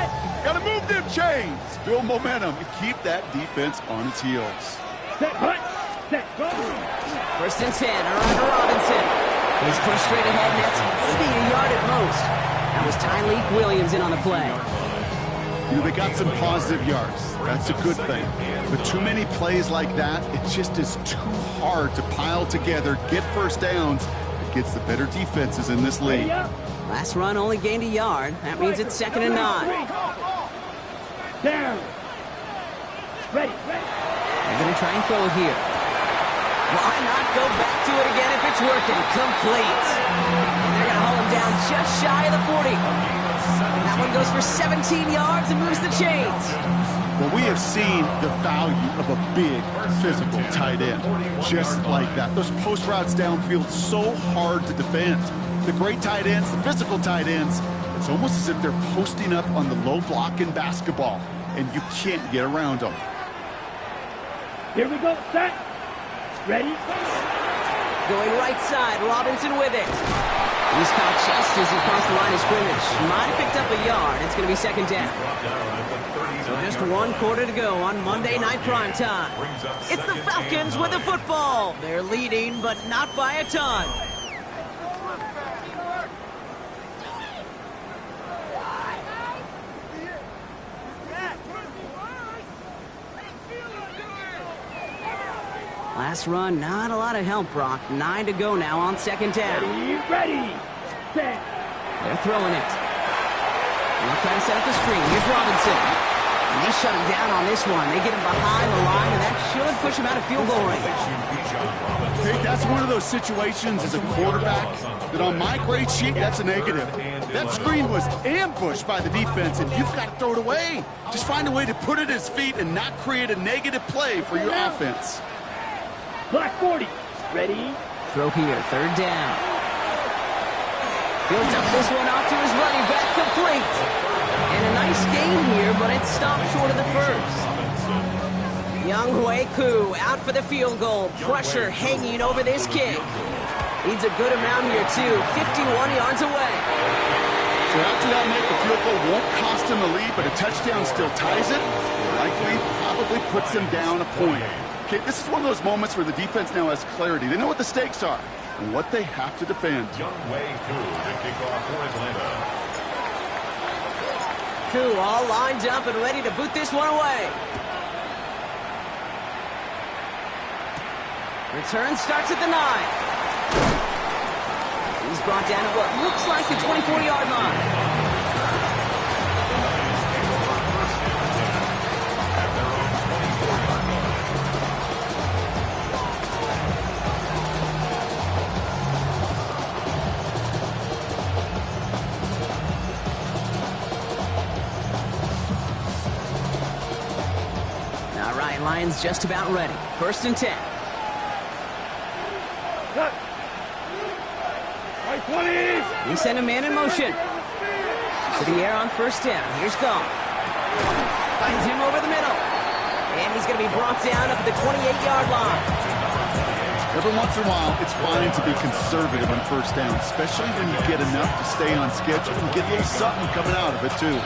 Gotta move them chains! Build momentum and keep that defense on its heels. Set, right. Set, go. 1st and 10, around to Robinson. He's pushed straight ahead, and that's maybe a yard at most. That was Tyleek Williams in on the play. You know, they got some positive yards. That's a good thing. But too many plays like that, it just is too hard to pile together, get 1st downs against the better defenses in this league. Last run only gained a yard. That means it's 2nd and 9. Down. Ready, ready. They're going to try and throw it here. Why not go back to it again if it's working? Complete. And they're going to haul him down just shy of the 40. And that one goes for 17 yards and moves the chains. Well, we have seen the value of a big, physical tight end. Just like that. Those post routes downfield, so hard to defend. The great tight ends, the physical tight ends, it's almost as if they're posting up on the low block in basketball, and you can't get around them. Here we go, set. Ready. Going right side, Robinson with it. He's caught just as he crossed the line of scrimmage. Might have picked up a yard. It's going to be 2nd down. So just 1 quarter to go on Monday Night Primetime. It's the Falcons with the football. They're leading, but not by a ton. Last run, not a lot of help, Brock. 9 to go now on second down. Ready, set. They're throwing it. They'll try to set up the screen. Here's Robinson. And they shut him down on this one. They get him behind the line, and that should push him out of field goal range. Hey, that's one of those situations as a quarterback that on my grade sheet, that's a negative. That screen was ambushed by the defense, and you've got to throw it away. Just find a way to put it at his feet and not create a negative play for your offense. Black 40. Ready? Throw here, third down. He'll dump this one off to his running back, complete. And a nice gain here, but it stopped short of the first. Young Hueku out for the field goal. Pressure hanging over this kick. Needs a good amount here, too. 51 yards away. So after that make, the field goal won't cost him the lead, but a touchdown still ties it. Likely, probably puts them down a point. Okay, this is one of those moments where the defense now has clarity. They know what the stakes are and what they have to defend. Young Wei-Koo to kick off for Atlanta. Koo all lined up and ready to boot this one away. Return starts at the 9. He's brought down at what looks like the 24-yard line. All right, Lions just about ready. 1st and 10. Cut. Right 20s. He sent a man in motion. To the air on 1st down. Here's Goff. Finds him over the middle. And he's going to be brought down up at the 28-yard line. Every once in a while, it's fine to be conservative on 1st down, especially when you get enough to stay on schedule and get a little something coming out of it, too.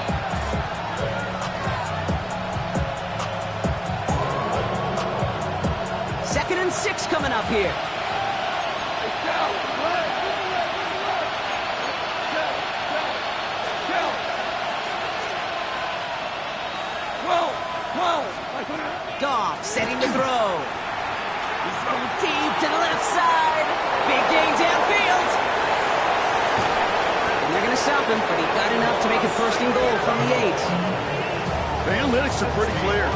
Second and 6 coming up here. Goff setting to throw. He's throwing deep to the left side. Big gain downfield. And they're going to stop him, but he got enough to make it 1st and goal from the 8. The analytics are pretty clear.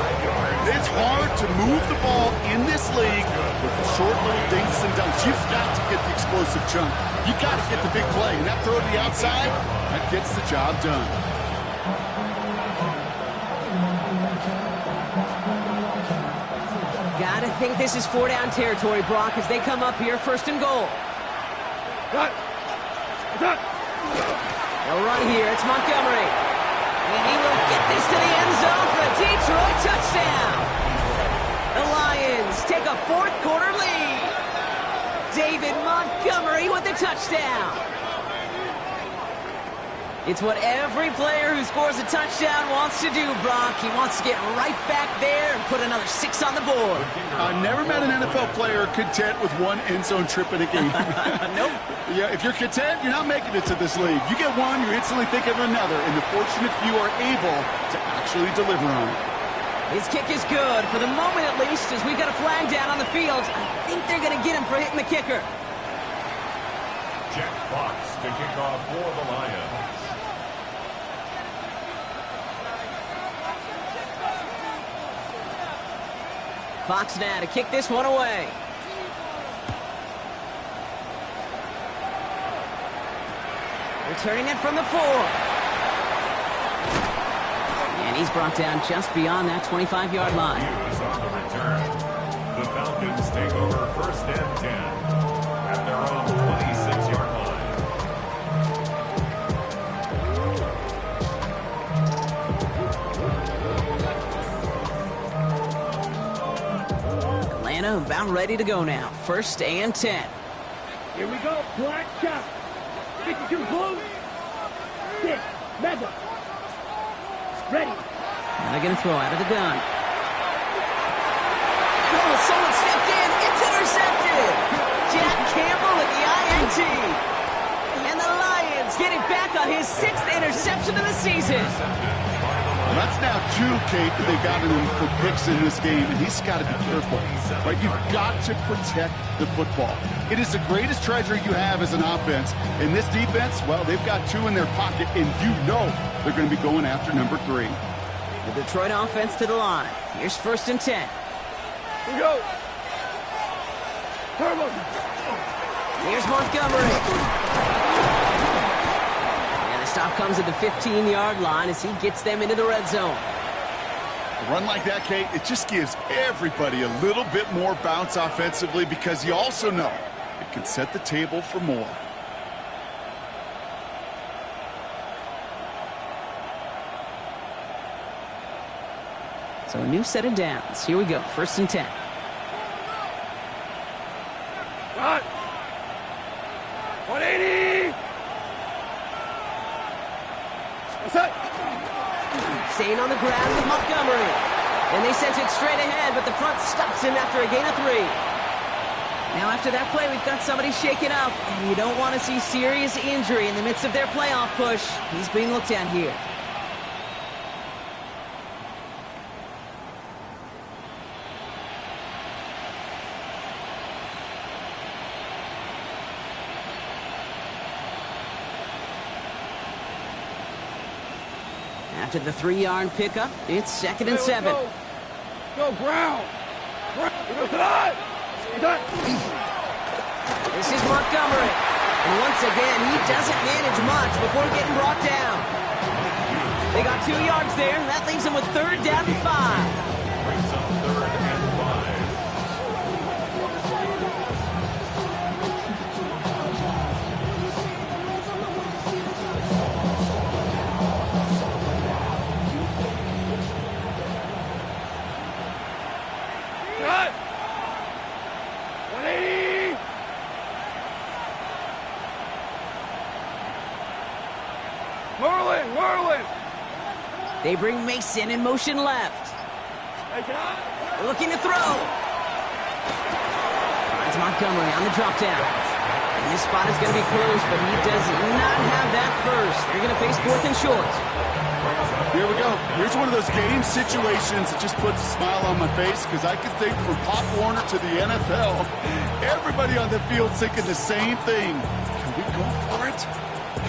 It's hard to move the ball in this league with short little dinks and dunks. You've got to get the explosive chunk. You've got to get the big play. And that throw to the outside, that gets the job done. Gotta think this is 4-down territory, Brock, as they come up here 1st and goal. Cut. Cut. They'll run here. It's Montgomery. And he will get this to the end zone for a Detroit touchdown. The Lions take a 4th quarter lead. David Montgomery with the touchdown. It's what every player who scores a touchdown wants to do, Brock. He wants to get right back there and put another 6 on the board. I've never met an NFL player content with one end zone trip in a game. Nope. Yeah, if you're content, you're not making it to this league. You get one, you instantly think of another, and the fortunate few are able to actually deliver on it. His kick is good, for the moment at least, as we got a flag down on the field. I think they're going to get him for hitting the kicker. Jack Fox to kick off for the Lions. Fox now to kick this one away. Returning it from the 4. And he's brought down just beyond that 25-yard line. Hughes on the return. The Falcons take over 1st and 10 at their own 26-yard line. Atlanta about ready to go now. 1st and 10. Here we go. Black shot. 52 blue. 6. Mega. Ready. And they're going to throw out of the gun. Oh, someone stepped in. It's intercepted. Jack Campbell with the INT. And the Lions get it back on his 6th interception of the season. Well, that's now 2, Kate, that they've gotten him for picks in this game, and he's got to be careful. Right? You've got to protect the football. It is the greatest treasure you have as an offense. In this defense, well, they've got 2 in their pocket, and you know they're going to be going after number 3. The Detroit offense to the line. Here's 1st and 10. Here we go. Turbo. Here's Montgomery. And the stop comes at the 15-yard line as he gets them into the red zone. A run like that, Kate, it just gives everybody a little bit more bounce offensively because you also know it can set the table for more. So a new set of downs. Here we go. 1st and 10. Run. 180. What's that? Staying on the ground with Montgomery. And they sent it straight ahead, but the front stops him after a gain of 3. Now after that play, we've got somebody shaken up, and you don't want to see serious injury in the midst of their playoff push. He's being looked at here. After the 3-yard pickup, it's 2nd and 7. Go ground. Go tonight. This is Montgomery. And once again, he doesn't manage much before getting brought down. They got 2 yards there. That leaves them with 3rd down and 5. Brings up 3rd and 5. Cut. 180. Merlin. They bring Mason in motion left. Hey, cut. Looking to throw. Finds Montgomery on the drop down. And this spot is going to be close, but he does not have that first. They're going to face 4th and short. Here we go. Here's one of those game situations that just puts a smile on my face because I can think from Pop Warner to the NFL, everybody on the field thinking the same thing. Can we go for it?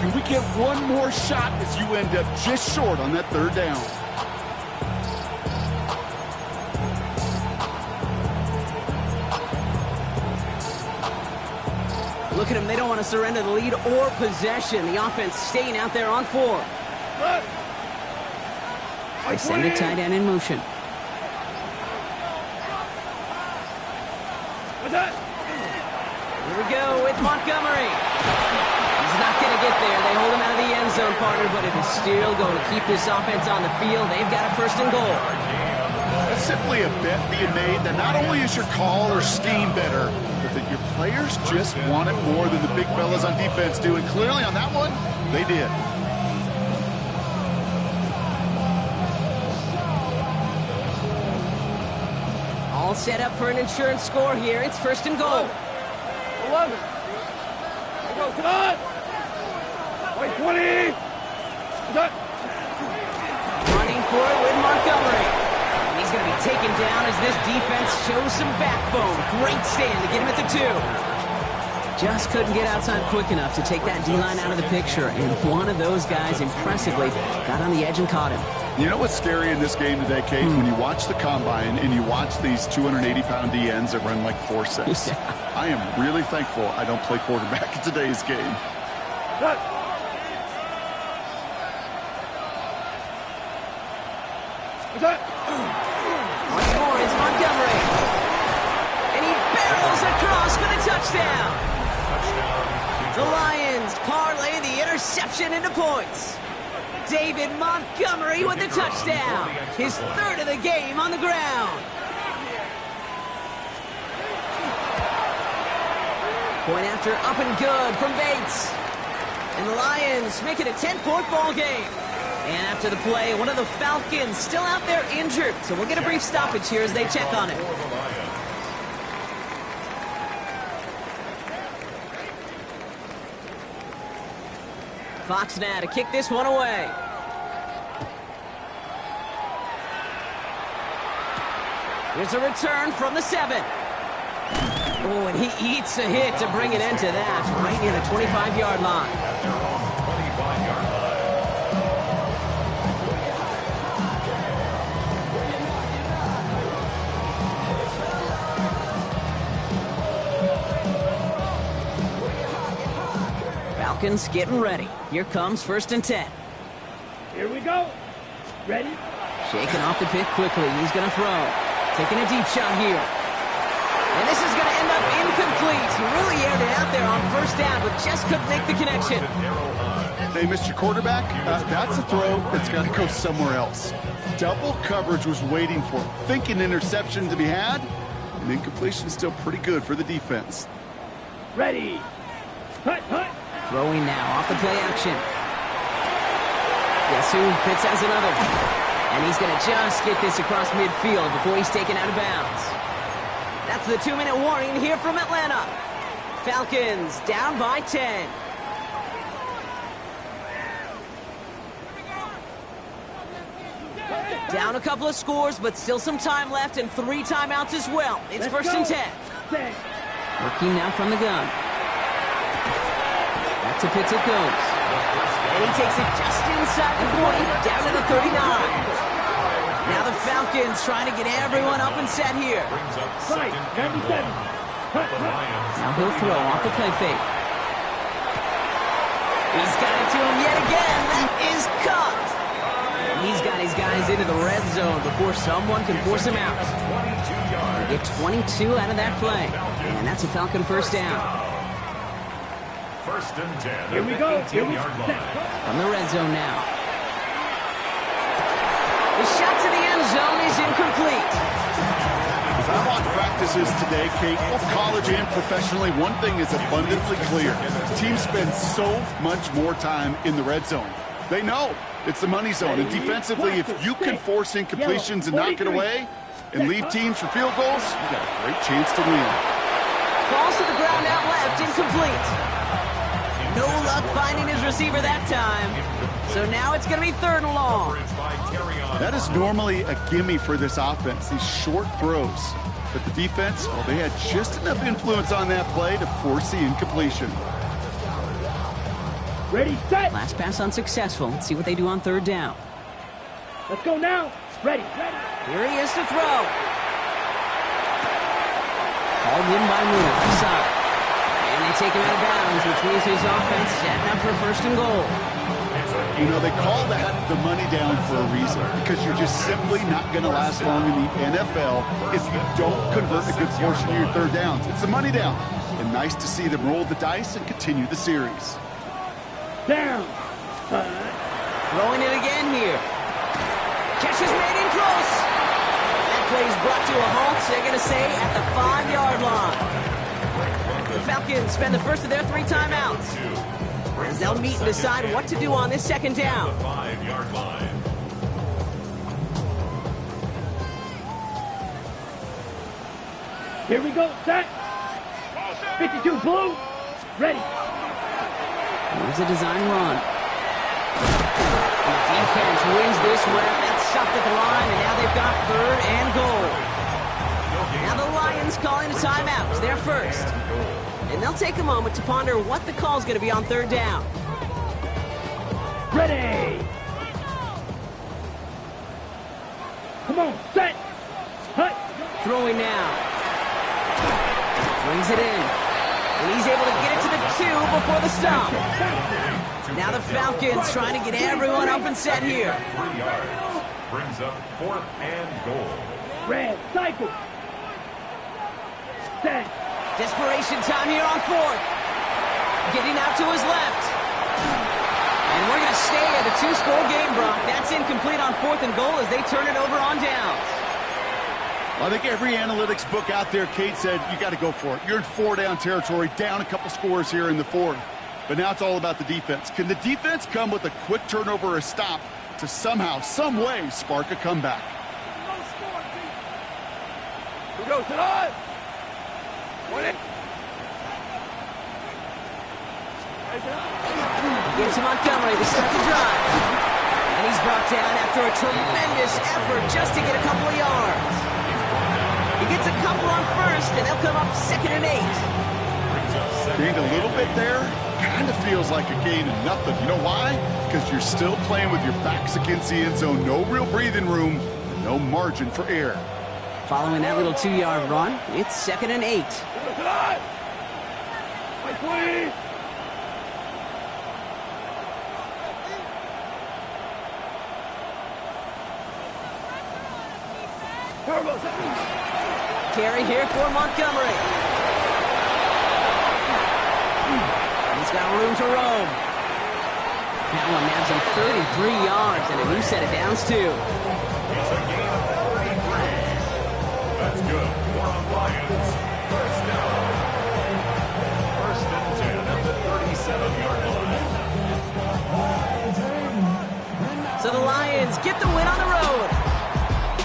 Can we get one more shot as you end up just short on that 3rd down? Look at them. They don't want to surrender the lead or possession. The offense staying out there on 4. Cut. They send a tight end in motion. What's that? Here we go with Montgomery. He's not going to get there. They hold him out of the end zone, partner, but it is still going to keep this offense on the field. They've got a 1st and goal. It's simply a bet being made that not only is your call or scheme better, but that your players just want it more than the big fellas on defense do. And clearly on that one, they did. All set up for an insurance score here. It's 1st and goal. 11. Go cut. Wait, 20. What's that? Running for it with Montgomery. And he's going to be taken down as this defense shows some backbone. Great stand to get him at the 2. Just couldn't get outside quick enough to take that D-line out of the picture. And one of those guys impressively got on the edge and caught him. You know what's scary in this game today, Kate? When you watch the combine and you watch these 280-pound DNs that run like 4.6. Yeah. I am really thankful I don't play quarterback in today's game. Cut. What's that? Once more, it's Montgomery. And he barrels across for the touchdown. The Lions parlay the interception into points. David Montgomery with the touchdown. His 3rd of the game on the ground. Point after up and good from Bates. And the Lions make it a 10-point ball game. And after the play, one of the Falcons still out there injured. So we'll get a brief stoppage here as they check on it. Fox now to kick this one away. Here's a return from the 7. Oh, and he eats a hit to bring an end to that, right near the 25-yard line. At their own 25-yard line. Falcons getting ready. Here comes 1st and 10. Here we go. Ready? Shaking off the pick quickly. He's going to throw. Taking a deep shot here. And this is going to end up incomplete. He really aired it out there on 1st down, but just couldn't make the connection. They missed your quarterback. That's a throw that's got to go somewhere else. Double coverage was waiting for it. Thinking interception to be had. And incompletion still pretty good for the defense. Ready. Hut, hut. Throwing now off the play action. Guess who? Pitts has another. And he's going to just get this across midfield before he's taken out of bounds. That's the 2-minute warning here from Atlanta. Falcons down by 10. Down a couple of scores, but still some time left and 3 timeouts as well. It's 1st and 10. Working now from the gun. Back to Pitts it goes. And he takes it just inside the 40, down to the 39. Now the Falcons trying to get everyone up and set here. Right, 97. Now he'll throw off the play fake. He's got it to him yet again. That is caught. And he's got his guys into the red zone before someone can force him out. They get 22 out of that play. And that's a Falcon 1st down. 1st and 10. Here we go. Here we go. From the red zone now. The shot to the end zone is incomplete. As I watch practices today, Kate, both college and professionally, one thing is abundantly clear. Teams spend so much more time in the red zone. They know it's the money zone. And defensively, if you can force incompletions and knock it away and leave teams for field goals, you got a great chance to win. Falls to the ground out left, incomplete. No luck finding his receiver that time. So now it's going to be 3rd and long. That is normally a gimme for this offense, these short throws. But the defense, well, they had just enough influence on that play to force the incompletion. Ready, set. Last pass unsuccessful. Let's see what they do on 3rd down. Let's go now. Ready, ready. Here he is to throw. Called in by Moore, offside. And they take him out of bounds, which means his offense setting up for 1st and goal. You know, they call that the money down for a reason, because you're just simply not going to last long in the NFL if you don't convert a good portion of your 3rd downs. It's the money down. And nice to see them roll the dice and continue the series. Down. Throwing it again here. Catch is made in close. That play is brought to a halt, they're going to say, at the 5-yard line. The Falcons spend the first of their 3 timeouts, as they'll meet and decide what to do on this 2nd down. 5-yard line. Here we go, set. 52 blue. Ready. Here's a design run. The defense wins this rep. That's stopped at the line, and now they've got 3rd and goal. Now the Lions calling a timeout. They're first. And they'll take a moment to ponder what the call's going to be on 3rd down. Ready. Come on, set. Hut. Throwing now. Brings it in. And he's able to get it to the 2 before the stop. Now the Falcons trying to get everyone up and set here. 3 yards. Brings up 4th and goal. Red, cycle. Set. Desperation time here on 4th. Getting out to his left. And we're going to stay at a 2-score game, Brock. That's incomplete on 4th and goal as they turn it over on downs. Well, I think every analytics book out there, Kate, said you got to go for it. You're in 4-down territory, down a couple scores here in the 4th. But now it's all about the defense. Can the defense come with a quick turnover or a stop to somehow, some way, spark a comeback? We go to the Gives to Montgomery to start the drive. And he's brought down after a tremendous effort just to get a couple of yards. He gets a couple on first, and they'll come up 2nd and 8. Gained a little bit there. Kind of feels like a gain of nothing. You know why? Because you're still playing with your backs against the end zone. No real breathing room. No margin for error. Following that little 2-yard run, it's 2nd and 8. Carry here for Montgomery. He's got room to roam. That one nabs him 33 yards and a new set of downs, too. It's a gain of 33. That's good. More on Lions. First down. 1st and 10 at the 37-yard line. So the Lions get the win on the road.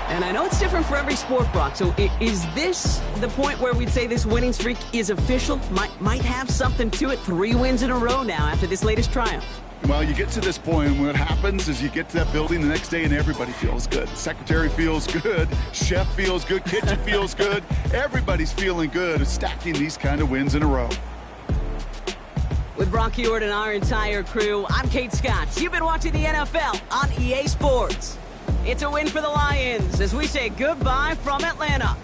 And I know it's different for every sport, Brock. So is this the point where we'd say this winning streak is official? Might have something to it. 3 wins in a row now after this latest triumph. Well, you get to this point, and what happens is you get to that building the next day, and everybody feels good. Secretary feels good. Chef feels good. Kitchen feels good. Everybody's feeling good stacking these kind of wins in a row. With Brock Ewart and our entire crew, I'm Kate Scott. You've been watching the NFL on EA Sports. It's a win for the Lions as we say goodbye from Atlanta.